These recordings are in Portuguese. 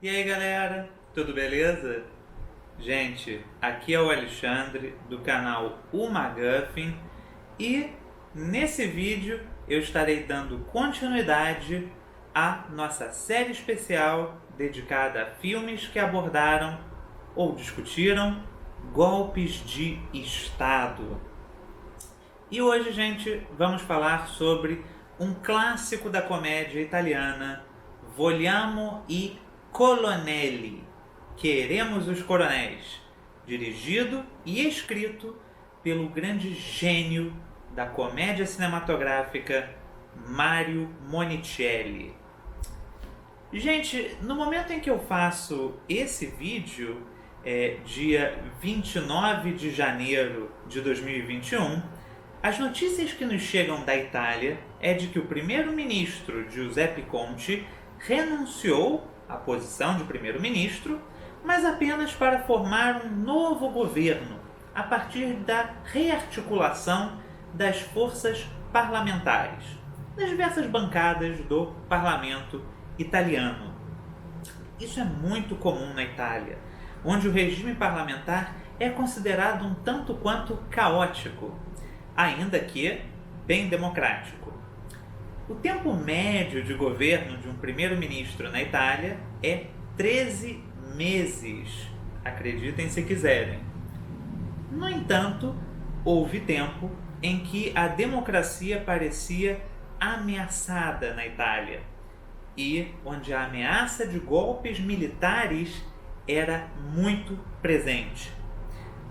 E aí galera, tudo beleza? Gente, aqui é o Alexandre do canal O MacGuffin e nesse vídeo eu estarei dando continuidade à nossa série especial dedicada a filmes que abordaram ou discutiram golpes de Estado. E hoje, gente, vamos falar sobre um clássico da comédia italiana, Vogliamo i Colonnelli, Queremos os Coronéis, dirigido e escrito pelo grande gênio da comédia cinematográfica Mario Monicelli. Gente, no momento em que eu faço esse vídeo, dia 29 de janeiro de 2021, as notícias que nos chegam da Itália é de que o primeiro-ministro Giuseppe Conte renunciou à posição de primeiro-ministro, mas apenas para formar um novo governo, a partir da rearticulação das forças parlamentares, das diversas bancadas do parlamento italiano. Isso é muito comum na Itália, onde o regime parlamentar é considerado um tanto quanto caótico, ainda que bem democrático. O tempo médio de governo de um primeiro-ministro na Itália é 13 meses, acreditem se quiserem. No entanto, houve tempo em que a democracia parecia ameaçada na Itália e onde a ameaça de golpes militares era muito presente.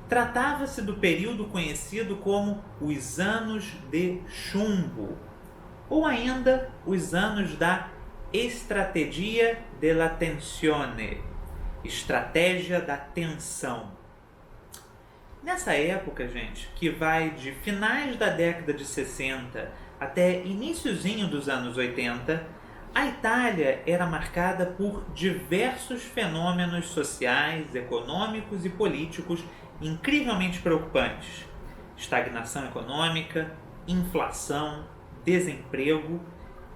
Tratava-se do período conhecido como os Anos de Chumbo, ou ainda os anos da Strategia della Tensione, estratégia da tensão. Nessa época, gente, que vai de finais da década de 60 até iniciozinho dos anos 80, a Itália era marcada por diversos fenômenos sociais, econômicos e políticos incrivelmente preocupantes. Estagnação econômica, inflação, desemprego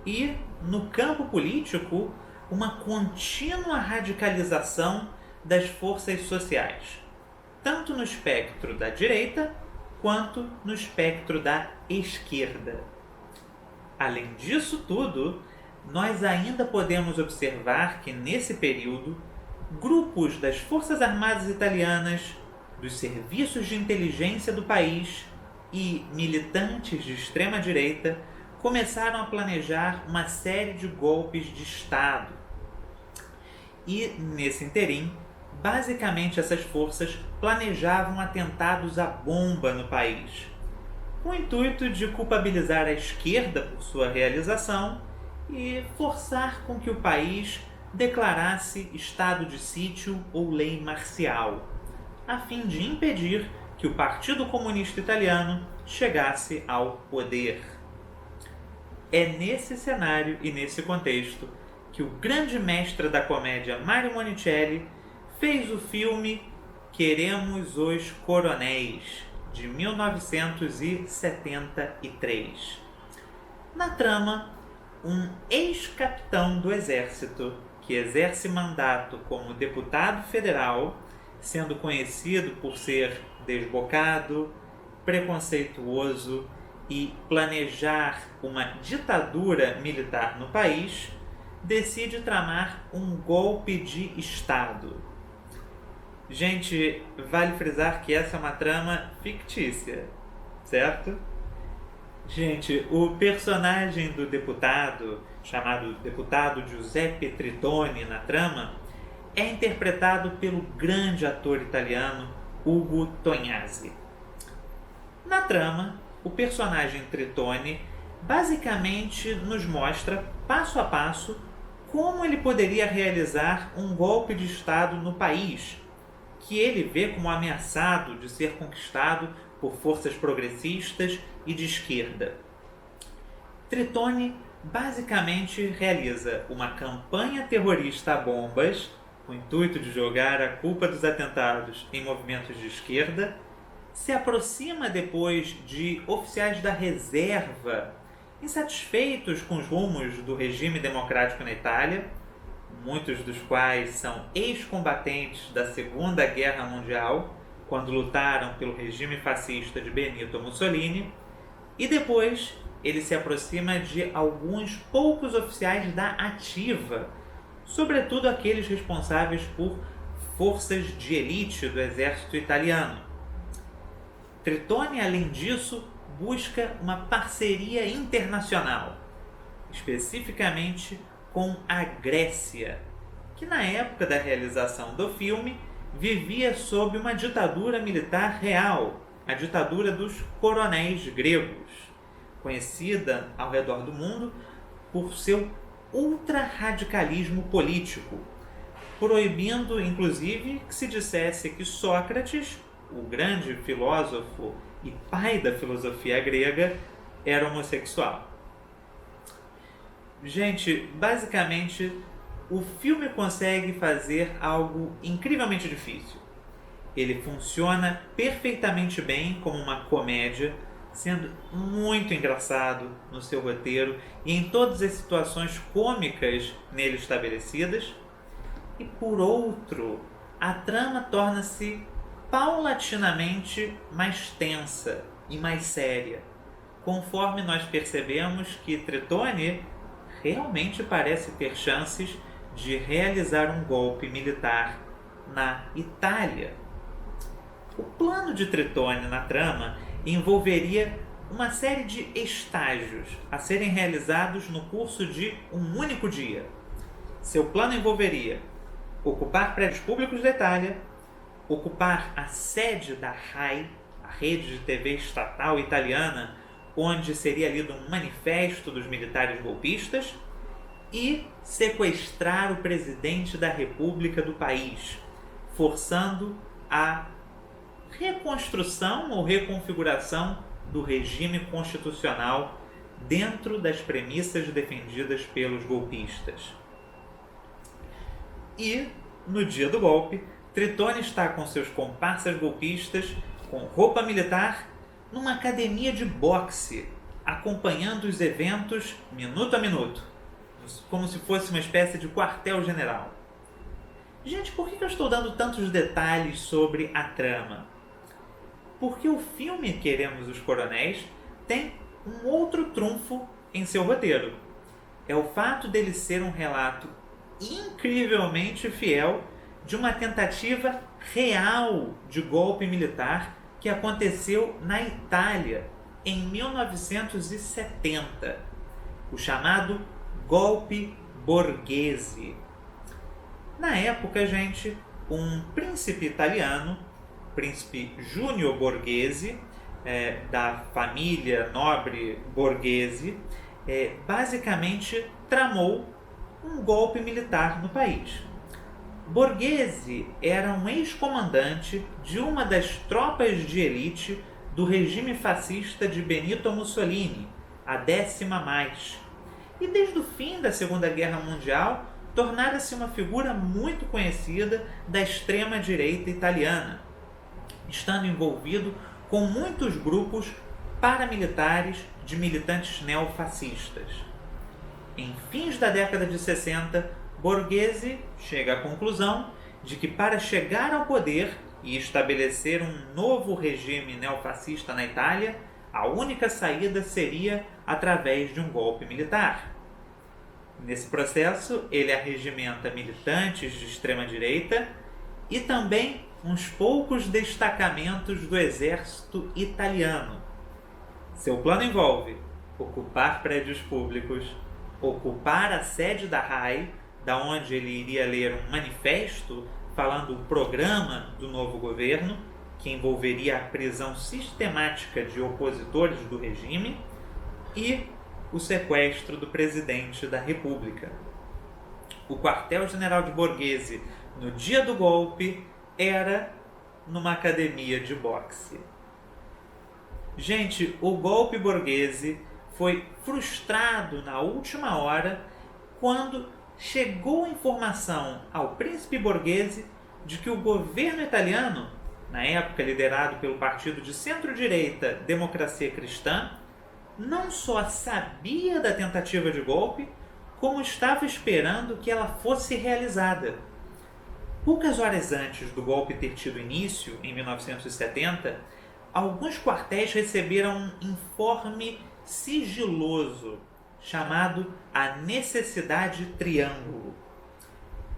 e, no campo político, uma contínua radicalização das forças sociais, tanto no espectro da direita quanto no espectro da esquerda. Além disso tudo, nós ainda podemos observar que, nesse período, grupos das Forças Armadas Italianas, dos serviços de inteligência do país e militantes de extrema-direita começaram a planejar uma série de golpes de Estado. E, nesse interim, basicamente essas forças planejavam atentados à bomba no país, com o intuito de culpabilizar a esquerda por sua realização e forçar com que o país declarasse estado de sítio ou lei marcial, a fim de impedir que o Partido Comunista Italiano chegasse ao poder. É nesse cenário e nesse contexto que o grande mestre da comédia Mario Monicelli fez o filme Queremos os Coronéis, de 1973. Na trama, um ex-capitão do exército que exerce mandato como deputado federal, sendo conhecido por ser desbocado, preconceituoso e planejar uma ditadura militar no país, decide tramar um golpe de Estado. Gente, vale frisar que essa é uma trama fictícia, certo? Gente, o personagem do deputado, chamado deputado Giuseppe Tritone na trama, é interpretado pelo grande ator italiano Ugo Tognazzi. Na trama, o personagem Tritone basicamente nos mostra, passo a passo, como ele poderia realizar um golpe de Estado no país, que ele vê como ameaçado de ser conquistado por forças progressistas e de esquerda. Tritone basicamente realiza uma campanha terrorista a bombas, com o intuito de jogar a culpa dos atentados em movimentos de esquerda, se aproxima depois de oficiais da reserva, insatisfeitos com os rumos do regime democrático na Itália, muitos dos quais são ex-combatentes da Segunda Guerra Mundial, quando lutaram pelo regime fascista de Benito Mussolini, e depois ele se aproxima de alguns poucos oficiais da ativa, sobretudo aqueles responsáveis por forças de elite do exército italiano. Tritone, além disso, busca uma parceria internacional, especificamente com a Grécia, que na época da realização do filme vivia sob uma ditadura militar real, a ditadura dos coronéis gregos, conhecida ao redor do mundo por seu ultra-radicalismo político, proibindo inclusive que se dissesse que Sócrates, o grande filósofo e pai da filosofia grega, era homossexual. Gente, basicamente, o filme consegue fazer algo incrivelmente difícil. Ele funciona perfeitamente bem como uma comédia, sendo muito engraçado no seu roteiro e em todas as situações cômicas nele estabelecidas. E por outro, a trama torna-se paulatinamente mais tensa e mais séria, conforme nós percebemos que Tritone realmente parece ter chances de realizar um golpe militar na Itália. O plano de Tritone na trama envolveria uma série de estágios a serem realizados no curso de um único dia. Seu plano envolveria ocupar prédios públicos da Itália, ocupar a sede da RAI, a rede de TV estatal italiana, onde seria lido um manifesto dos militares golpistas, e sequestrar o presidente da República do país, forçando a reconstrução ou reconfiguração do regime constitucional dentro das premissas defendidas pelos golpistas. E, no dia do golpe, Tritone está com seus comparsas golpistas com roupa militar numa academia de boxe, acompanhando os eventos minuto a minuto, como se fosse uma espécie de quartel-general. Gente, por que eu estou dando tantos detalhes sobre a trama? Porque o filme Queremos os Coronéis tem um outro trunfo em seu roteiro. É o fato dele ser um relato incrivelmente fiel de uma tentativa real de golpe militar que aconteceu na Itália em 1970, o chamado Golpe Borghese. Na época, gente, um príncipe italiano, príncipe Júnior Borghese, da família nobre Borghese, basicamente tramou um golpe militar no país. Borghese era um ex-comandante de uma das tropas de elite do regime fascista de Benito Mussolini, a 10ª, e desde o fim da Segunda Guerra Mundial tornara-se uma figura muito conhecida da extrema-direita italiana, estando envolvido com muitos grupos paramilitares de militantes neofascistas. Em fins da década de 60, Borghese chega à conclusão de que para chegar ao poder e estabelecer um novo regime neofascista na Itália, a única saída seria através de um golpe militar. Nesse processo, ele arregimenta militantes de extrema-direita e também uns poucos destacamentos do exército italiano. Seu plano envolve ocupar prédios públicos, ocupar a sede da RAI, da onde ele iria ler um manifesto falando o programa do novo governo, que envolveria a prisão sistemática de opositores do regime, e o sequestro do presidente da República. O quartel-general de Borghese, no dia do golpe, era numa academia de boxe. Gente, o golpe Borghese foi frustrado na última hora quando chegou a informação ao príncipe Borghese de que o governo italiano, na época liderado pelo partido de centro-direita Democracia Cristã, não só sabia da tentativa de golpe, como estava esperando que ela fosse realizada. Poucas horas antes do golpe ter tido início, em 1970, alguns quartéis receberam um informe sigiloso chamado A Necessidade Triângulo.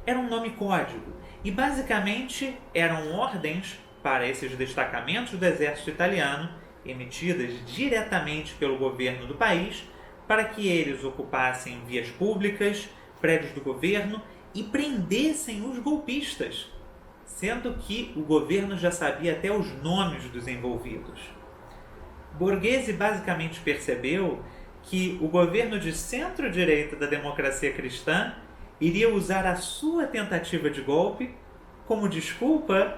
Era um nome código e basicamente eram ordens para esses destacamentos do exército italiano, emitidas diretamente pelo governo do país, para que eles ocupassem vias públicas, prédios do governo e prendessem os golpistas, sendo que o governo já sabia até os nomes dos envolvidos. Borghese basicamente percebeu que o governo de centro-direita da democracia cristã iria usar a sua tentativa de golpe como desculpa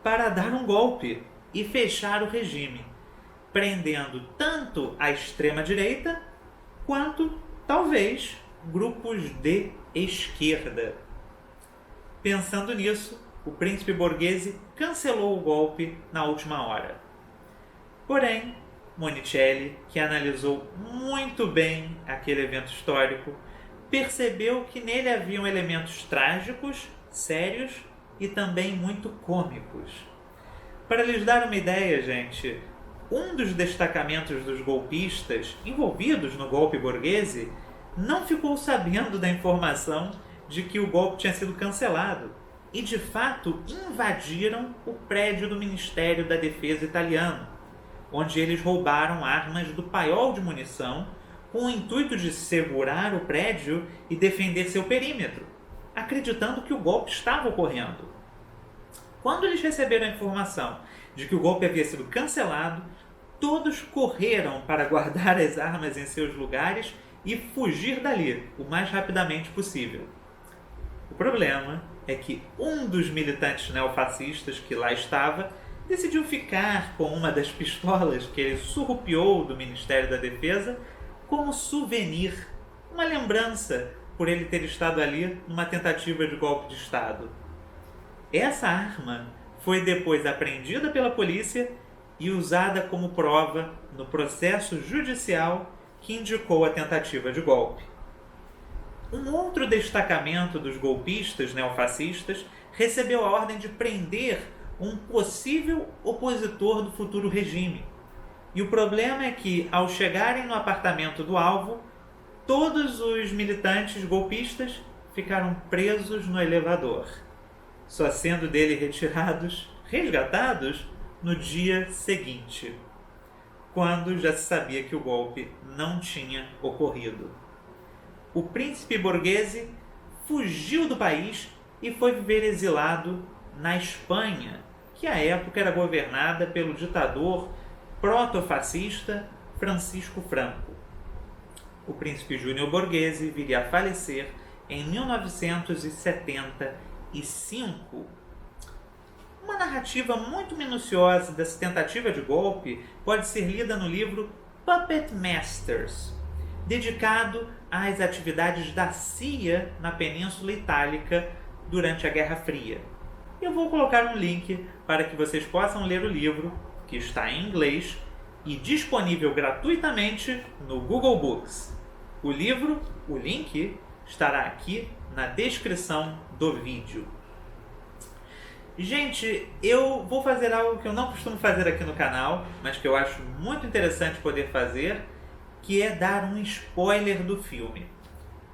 para dar um golpe e fechar o regime, prendendo tanto a extrema-direita quanto, talvez, grupos de esquerda. Pensando nisso, o príncipe Borghese cancelou o golpe na última hora. Porém, Monicelli, que analisou muito bem aquele evento histórico, percebeu que nele haviam elementos trágicos, sérios e também muito cômicos. Para lhes dar uma ideia, gente, um dos destacamentos dos golpistas envolvidos no golpe Borghese não ficou sabendo da informação de que o golpe tinha sido cancelado e, de fato, invadiram o prédio do Ministério da Defesa italiano, onde eles roubaram armas do paiol de munição com o intuito de segurar o prédio e defender seu perímetro, acreditando que o golpe estava ocorrendo. Quando eles receberam a informação de que o golpe havia sido cancelado, todos correram para guardar as armas em seus lugares e fugir dali o mais rapidamente possível. O problema é que um dos militantes neofascistas que lá estava decidiu ficar com uma das pistolas que ele surrupiou do Ministério da Defesa como souvenir, uma lembrança por ele ter estado ali numa tentativa de golpe de Estado. Essa arma foi depois apreendida pela polícia e usada como prova no processo judicial que indicou a tentativa de golpe. Um outro destacamento dos golpistas neofascistas recebeu a ordem de prender um possível opositor do futuro regime. E o problema é que, ao chegarem no apartamento do alvo, todos os militantes golpistas ficaram presos no elevador, só sendo dele resgatados no dia seguinte, quando já se sabia que o golpe não tinha ocorrido. O príncipe Borghese fugiu do país e foi viver exilado na Espanha, que à época era governada pelo ditador proto-fascista Francisco Franco. O príncipe Júnior Borghese viria a falecer em 1975. Uma narrativa muito minuciosa dessa tentativa de golpe pode ser lida no livro Puppet Masters, dedicado às atividades da CIA na Península Itálica durante a Guerra Fria. Eu vou colocar um link para que vocês possam ler o livro, que está em inglês e disponível gratuitamente no Google Books. O link, estará aqui na descrição do vídeo. Gente, eu vou fazer algo que eu não costumo fazer aqui no canal, mas que eu acho muito interessante poder fazer, que é dar um spoiler do filme.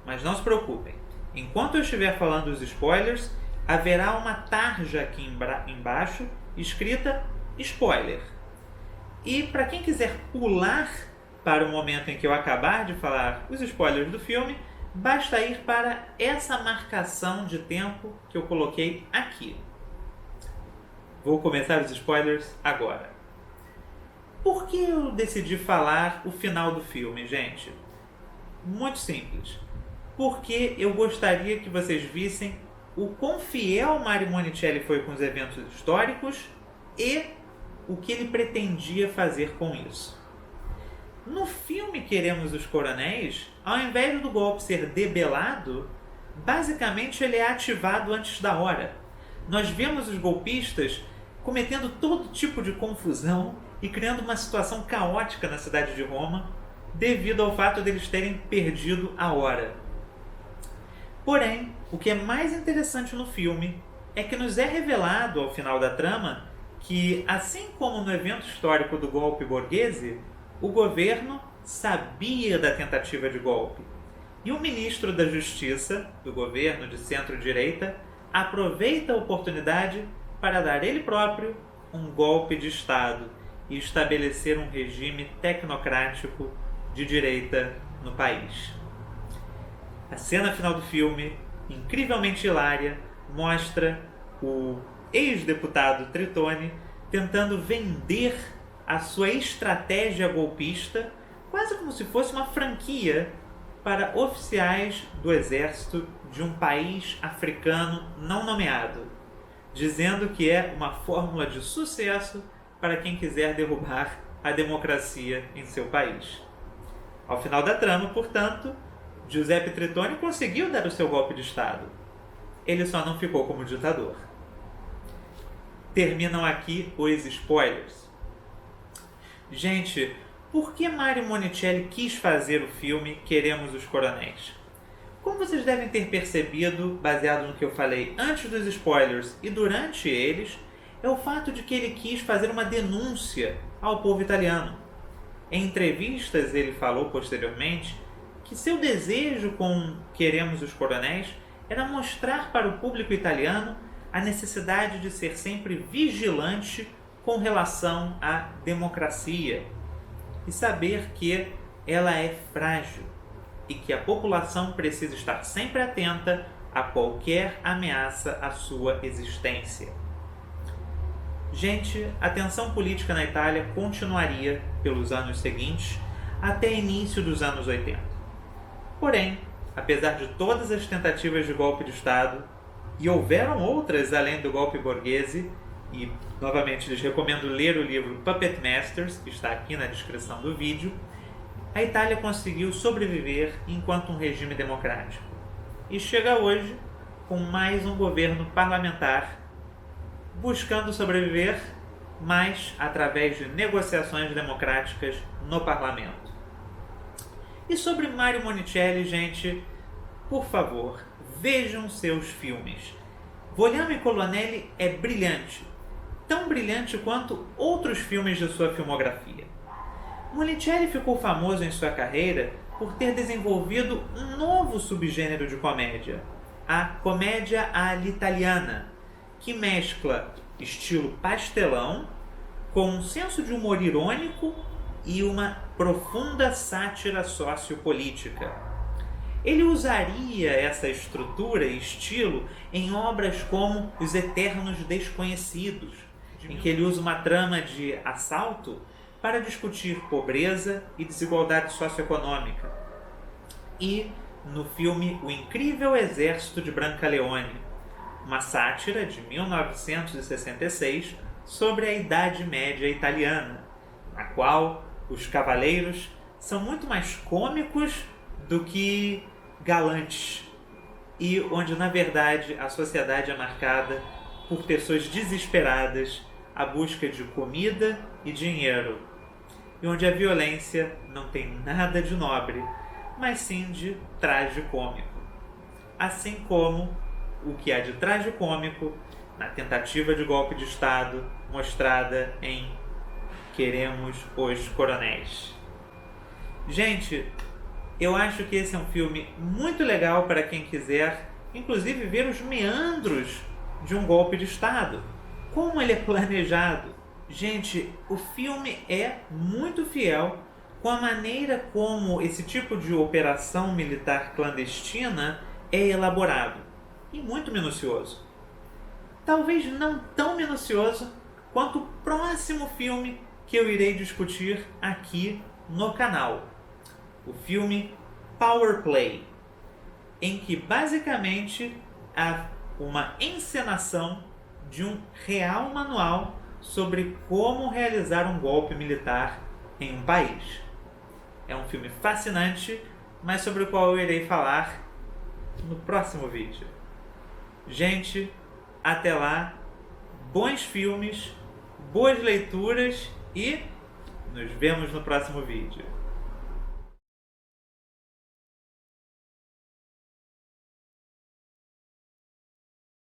Mas não se preocupem, enquanto eu estiver falando os spoilers, haverá uma tarja aqui embaixo escrita spoiler. E para quem quiser pular para o momento em que eu acabar de falar os spoilers do filme, basta ir para essa marcação de tempo que eu coloquei aqui. Vou começar os spoilers agora. Por que eu decidi falar o final do filme, gente? Muito simples. Porque eu gostaria que vocês vissem o quão fiel Mario Monicelli foi com os eventos históricos e o que ele pretendia fazer com isso. No filme Queremos os Coronéis, ao invés do golpe ser debelado, basicamente ele é ativado antes da hora. Nós vemos os golpistas cometendo todo tipo de confusão e criando uma situação caótica na cidade de Roma devido ao fato deles terem perdido a hora. Porém, o que é mais interessante no filme é que nos é revelado ao final da trama que, assim como no evento histórico do golpe Borghese, o governo sabia da tentativa de golpe. E o ministro da Justiça, do governo de centro-direita, aproveita a oportunidade para dar ele próprio um golpe de Estado e estabelecer um regime tecnocrático de direita no país. A cena final do filme, incrivelmente hilária, mostra o ex-deputado Tritone tentando vender a sua estratégia golpista, quase como se fosse uma franquia para oficiais do exército de um país africano não nomeado, dizendo que é uma fórmula de sucesso para quem quiser derrubar a democracia em seu país. Ao final da trama, portanto, Giuseppe Tritone conseguiu dar o seu golpe de Estado. Ele só não ficou como ditador. Terminam aqui os spoilers. Gente, por que Mario Monicelli quis fazer o filme Queremos os Coronéis? Como vocês devem ter percebido, baseado no que eu falei antes dos spoilers e durante eles, é o fato de que ele quis fazer uma denúncia ao povo italiano. Em entrevistas ele falou posteriormente que seu desejo com Queremos os Coronéis era mostrar para o público italiano a necessidade de ser sempre vigilante com relação à democracia e saber que ela é frágil e que a população precisa estar sempre atenta a qualquer ameaça à sua existência. Gente, a tensão política na Itália continuaria pelos anos seguintes até início dos anos 80. Porém, apesar de todas as tentativas de golpe de Estado, e houveram outras além do golpe Borghese, e novamente lhes recomendo ler o livro Puppet Masters, que está aqui na descrição do vídeo, a Itália conseguiu sobreviver enquanto um regime democrático. E chega hoje com mais um governo parlamentar buscando sobreviver, mas através de negociações democráticas no parlamento. E sobre Mario Monicelli, gente, por favor, vejam seus filmes. Vogliamo Colonnelli é brilhante, tão brilhante quanto outros filmes de sua filmografia. Monicelli ficou famoso em sua carreira por ter desenvolvido um novo subgênero de comédia, a comédia all'italiana, que mescla estilo pastelão com um senso de humor irônico e uma profunda sátira sociopolítica. Ele usaria essa estrutura e estilo em obras como Os Eternos Desconhecidos, em que ele usa uma trama de assalto para discutir pobreza e desigualdade socioeconômica. E no filme O Incrível Exército de Brancaleone, uma sátira de 1966 sobre a Idade Média italiana, na qual os cavaleiros são muito mais cômicos do que galantes, e onde na verdade a sociedade é marcada por pessoas desesperadas à busca de comida e dinheiro, e onde a violência não tem nada de nobre, mas sim de tragicômico, assim como o que há de tragicômico na tentativa de golpe de Estado mostrada em Queremos os Coronéis. Gente, eu acho que esse é um filme muito legal para quem quiser, inclusive, ver os meandros de um golpe de Estado, como ele é planejado. Gente, o filme é muito fiel com a maneira como esse tipo de operação militar clandestina é elaborado, e muito minucioso. Talvez não tão minucioso quanto o próximo filme que eu irei discutir aqui no canal. O filme Power Play, em que basicamente há uma encenação de um real manual sobre como realizar um golpe militar em um país. É um filme fascinante, mas sobre o qual eu irei falar no próximo vídeo. Gente, até lá, bons filmes, boas leituras e nos vemos no próximo vídeo.